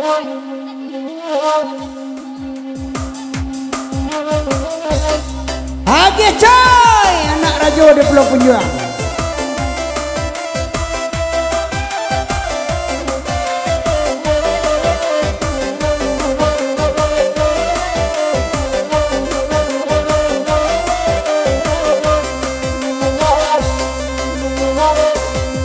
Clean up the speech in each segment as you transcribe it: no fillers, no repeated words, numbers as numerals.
Oke coy, anak rajo di Pulau Punjuang.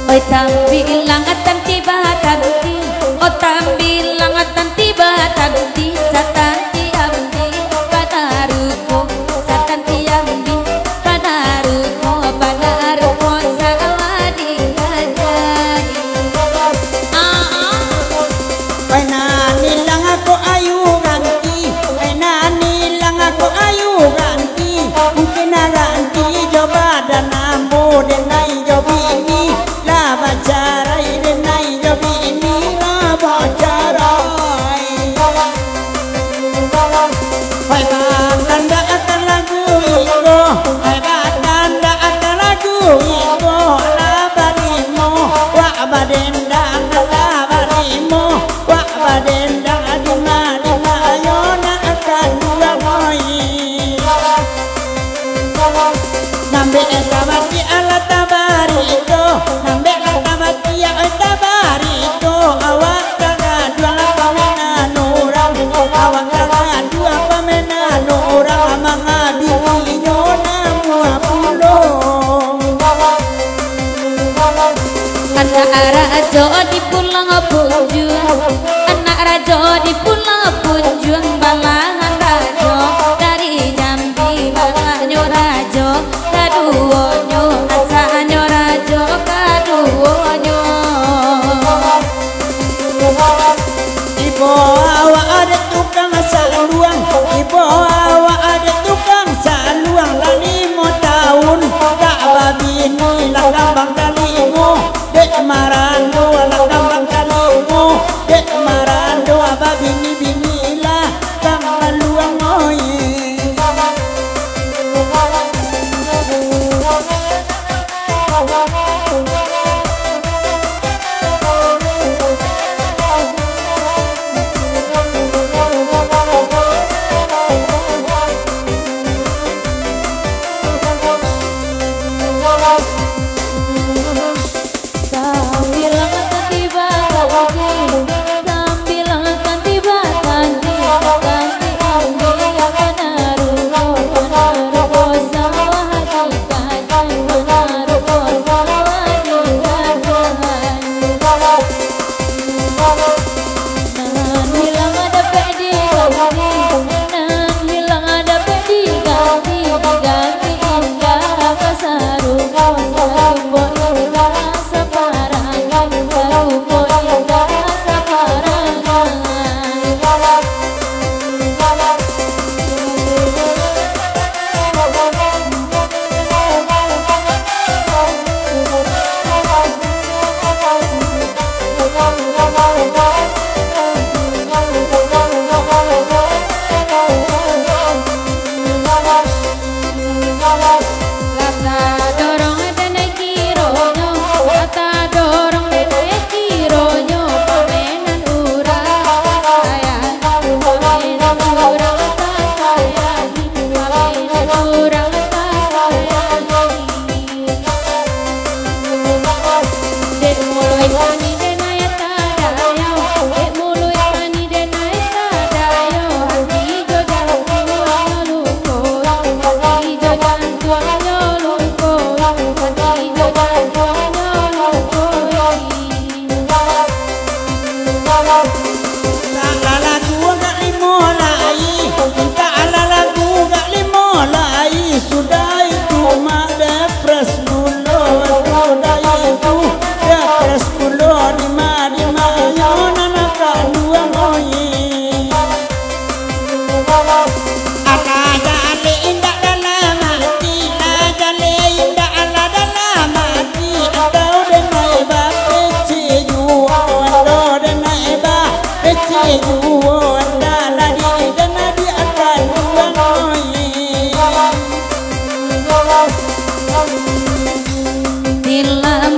Oi tambilang tiba tanti, oh tambilang tiba tanti, satanti ambi padaruko, satanti ambi padaruko, padaruko sawadi hajai. Ay nani lang ako ayu ganti, ay nani lang ako ayu ganti, kinaganti coba dan ambo denai jobi ini. Bacarai denai jobi ini la bacarai. Hai batanda akan lagu iko, hai batanda akan lagu iko, la barimo wa badenda la barimo wa badenda adina dina ayona akan dua moi. Nambe etamati ala tabarito, nambe ya tabarito, awak kagak dua pamenan orang, awak kagak dua pamenan orang, mangadi nyona mua pulau. Anak rajo di Pulau Punjuang, anak rajo di Pulau Punjuang, balangan rajo dari Jambi, balanganyo rajo kaduonyo, asanyo rajo kaduonyo. Ibu awak ada tukang saluang, ibu awak ada tukang saluang, lah 5 tahun tak babini lah kambang kalimu, dek marando lah kambang kalimu, dek marando babini bini lah kang maluang oye.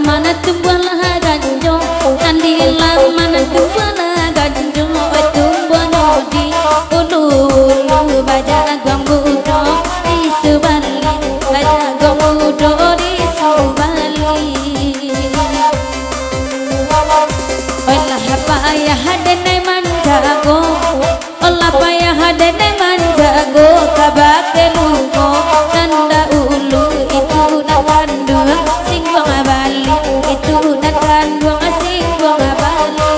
Mana tu bala ganjo, andi la mana tu bala ganjo. payah dene manjago, olah payah dene manjago, kabake luko tanda ulu itu nak kandung sing wong bali, itu nak kandung sing wong bali.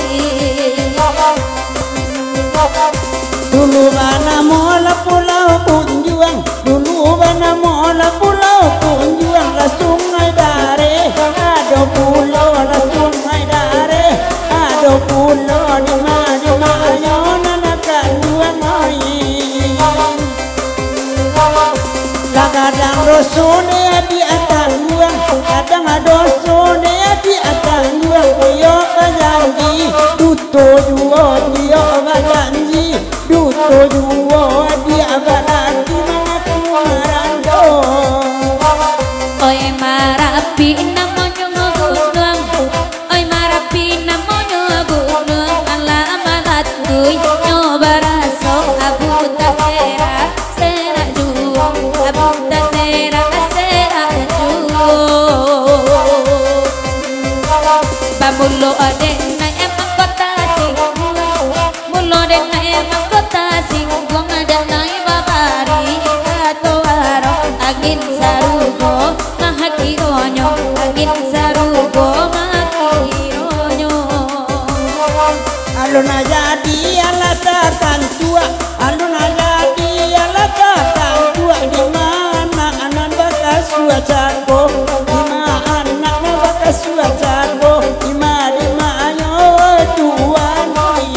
Dulu mana mola pulau Punjuang, dulu mana mola pulau Punjuang, la sungai dare, ada pulau la sungai dare, ada pulau di mana yo nana kanduang oi. La kadang dosone di atas luang, kadang dosone di atas luang, yo kajanji, duto duo dia kajanji. Duto juo dia balaki mengaku marando. Oi marapi namonyo gunung, oi marapi namonyo gunung, alamat kuy nyoba raso abu tasera sera juo, abu tasera sera juo. Bamulo ade na emang kota singgung, mulo de na emang kota singgung, ada naik babari atau arok angin sarugo mahakironyo, angin sarugo mahakironyo. Alun jadi alatakan tua, alun jadi alatakan tua, di mana anak bakas suacargo, di mana anak bakas suacargo, di mana yo tuan oi.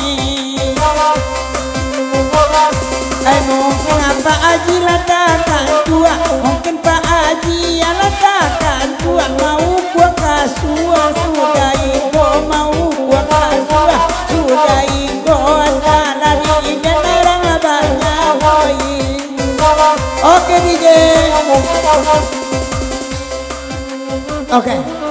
Mungkin Pak Haji latakan tua, mungkin Pak Haji latakan tua, mau gua kasua sudah iko, mau gua kasua sudah iko, dari dan orang banyak oi. Oke DJ. Oke.